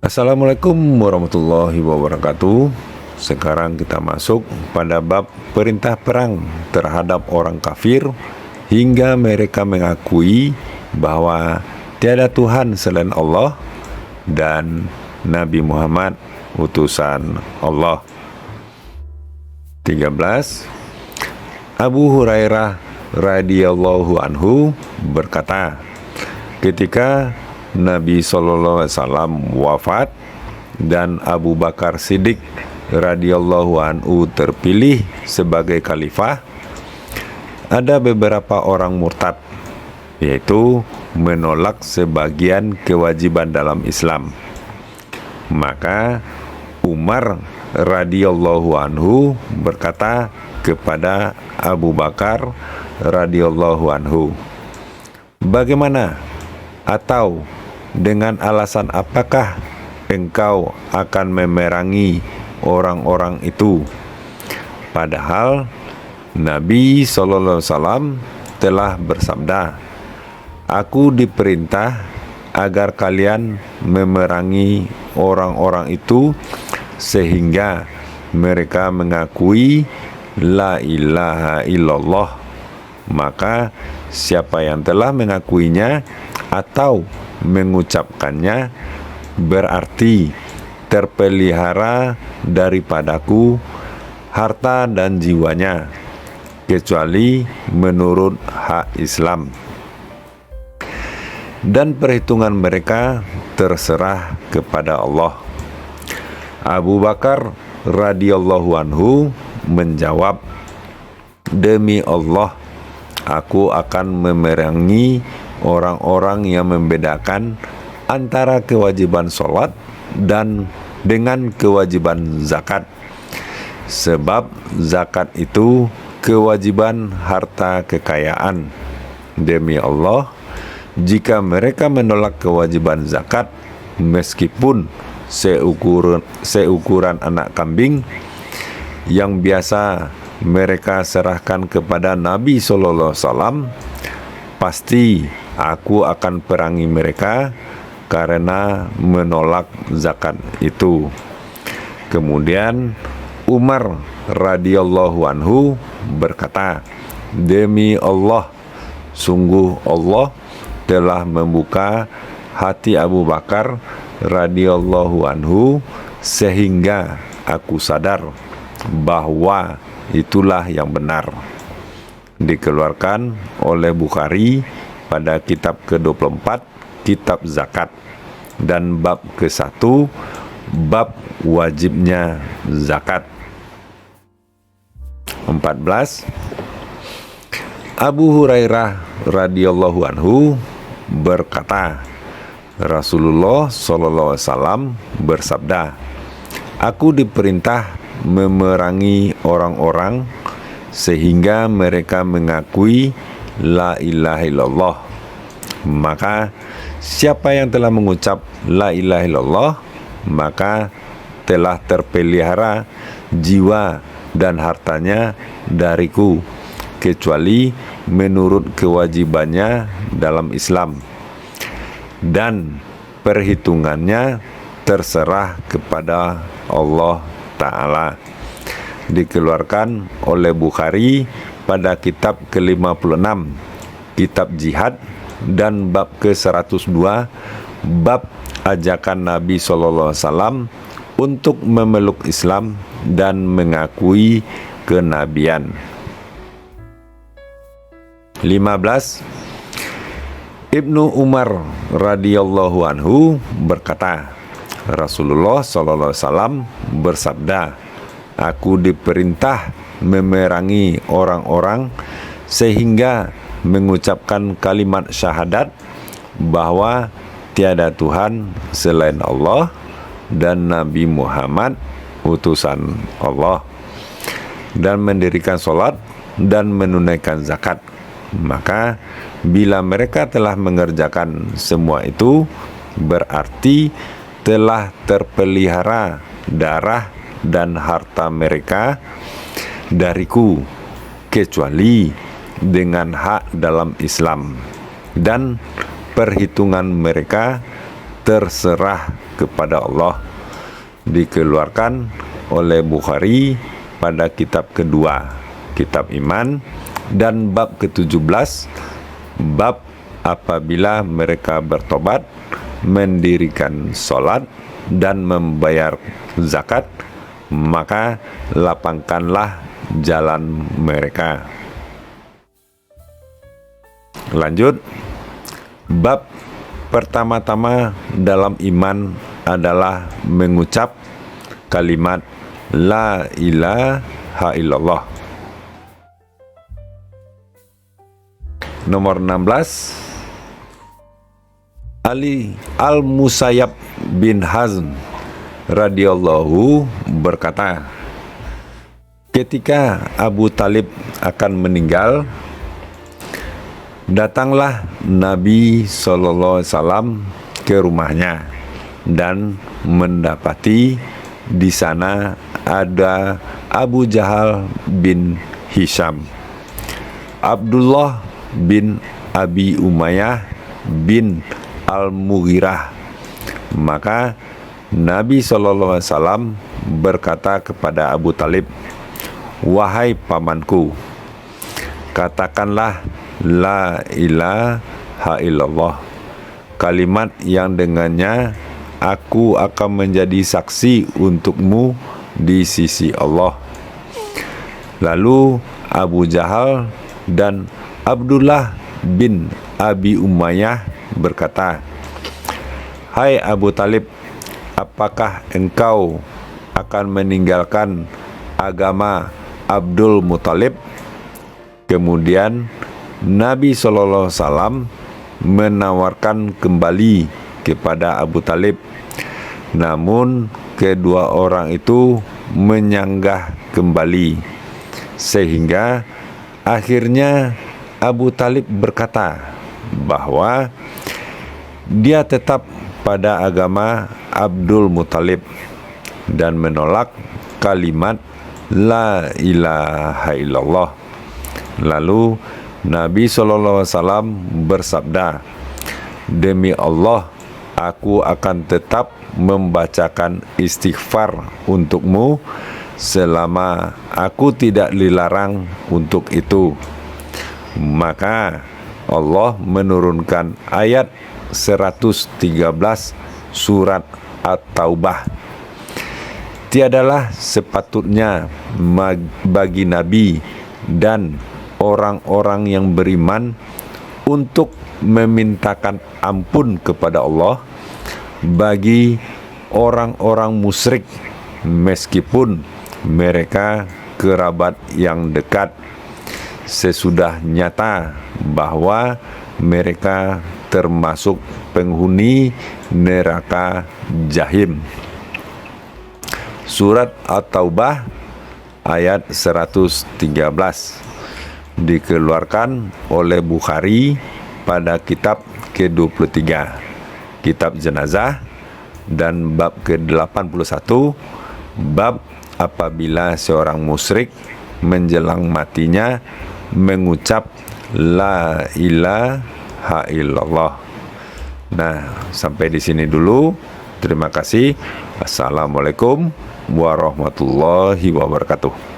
Assalamualaikum warahmatullahi wabarakatuh. Sekarang kita masuk pada bab perintah perang terhadap orang kafir hingga mereka mengakui bahwa tiada Tuhan selain Allah dan Nabi Muhammad utusan Allah. 13. Abu Hurairah radhiyallahu anhu berkata, ketika Nabi SAW wafat dan Abu Bakar Siddiq radhiyallahu anhu terpilih sebagai khalifah, ada beberapa orang murtad, yaitu menolak sebagian kewajiban dalam Islam. Maka Umar radhiyallahu anhu berkata kepada Abu Bakar radhiyallahu anhu, "Bagaimana atau dengan alasan apakah engkau akan memerangi orang-orang itu? Padahal Nabi SAW telah bersabda, aku diperintah agar kalian memerangi orang-orang itu sehingga mereka mengakui la ilaha illallah. Maka siapa yang telah mengakuinya atau mengucapkannya berarti terpelihara daripadaku harta dan jiwanya, kecuali menurut hak Islam, dan perhitungan mereka terserah kepada Allah." Abu Bakar radhiyallahu anhu menjawab, "Demi Allah, aku akan memerangi orang-orang yang membedakan antara kewajiban sholat dan dengan kewajiban zakat. Sebab zakat itu kewajiban harta kekayaan. Demi Allah, jika mereka menolak kewajiban zakat meskipun seukuran anak kambing yang biasa mereka serahkan kepada Nabi SAW, pasti aku akan perangi mereka karena menolak zakat itu." Kemudian Umar radhiyallahu anhu berkata, "Demi Allah, sungguh Allah telah membuka hati Abu Bakar radhiyallahu anhu sehingga aku sadar bahwa itulah yang benar." Dikeluarkan oleh Bukhari pada kitab ke-24, kitab zakat, dan bab ke-1, bab wajibnya zakat. 14. Abu Hurairah radhiyallahu anhu berkata, Rasulullah SAW bersabda, "Aku diperintah memerangi orang-orang sehingga mereka mengakui la ilaha illallah. Maka siapa yang telah mengucap la ilaha illallah, maka telah terpelihara jiwa dan hartanya dariku, kecuali menurut kewajibannya dalam Islam, dan perhitungannya terserah kepada Allah Ta'ala." Dikeluarkan oleh Bukhari pada kitab ke-56, kitab jihad, dan bab ke-102, bab ajakan Nabi SAW untuk memeluk Islam dan mengakui kenabian. 15. Ibnu Umar radhiyallahu anhu berkata, Rasulullah SAW bersabda, "Aku diperintah memerangi orang-orang sehingga mengucapkan kalimat syahadat bahwa tiada Tuhan selain Allah dan Nabi Muhammad utusan Allah, dan mendirikan sholat dan menunaikan zakat. Maka bila mereka telah mengerjakan semua itu, berarti telah terpelihara darah dan harta mereka dariku, kecuali dengan hak dalam Islam, dan perhitungan mereka terserah kepada Allah, dikeluarkan oleh Bukhari pada kitab kedua, kitab iman, dan bab ke-17, bab apabila mereka bertobat, mendirikan sholat dan membayar zakat, maka lapangkanlah jalan mereka. Lanjut, bab pertama-tama dalam iman adalah mengucap kalimat La ilaha illallah. Nomor 16, Ali Al-Musayyab bin Hazm radhiyallahu berkata, ketika Abu Talib akan meninggal, datanglah Nabi SAW ke rumahnya dan mendapati di sana ada Abu Jahal bin Hisham, Abdullah bin Abi Umayyah bin Al-Mughirah. Maka Nabi SAW berkata kepada Abu Talib, wahai pamanku, katakanlah La ilaha illallah, kalimat yang dengannya aku akan menjadi saksi untukmu di sisi Allah. Lalu Abu Jahal dan Abdullah bin Abi Umayyah berkata, hai Abu Talib, apakah engkau akan meninggalkan agama Abdul Muthalib? Kemudian Nabi SAW menawarkan kembali kepada Abu Talib, namun kedua orang itu menyanggah kembali, sehingga akhirnya Abu Talib berkata bahwa dia tetap pada agama Abdul Muthalib dan menolak kalimat La ilaha illallah. Lalu Nabi SAW bersabda, demi Allah, aku akan tetap membacakan istighfar untukmu selama aku tidak dilarang untuk itu. Maka Allah menurunkan ayat 113 surat At-Taubah. Tiadalah sepatutnya bagi Nabi dan orang-orang yang beriman untuk memintakan ampun kepada Allah bagi orang-orang musyrik, meskipun mereka kerabat yang dekat, sesudah nyata bahwa mereka termasuk penghuni neraka Jahim. Surat At-Taubah ayat 113 dikeluarkan oleh Bukhari pada kitab ke-23, kitab jenazah, dan bab ke-81, bab apabila seorang musyrik menjelang matinya mengucap La ilaha illallah. Nah, sampai di sini dulu. Terima kasih. Assalamualaikum warahmatullahi wabarakatuh.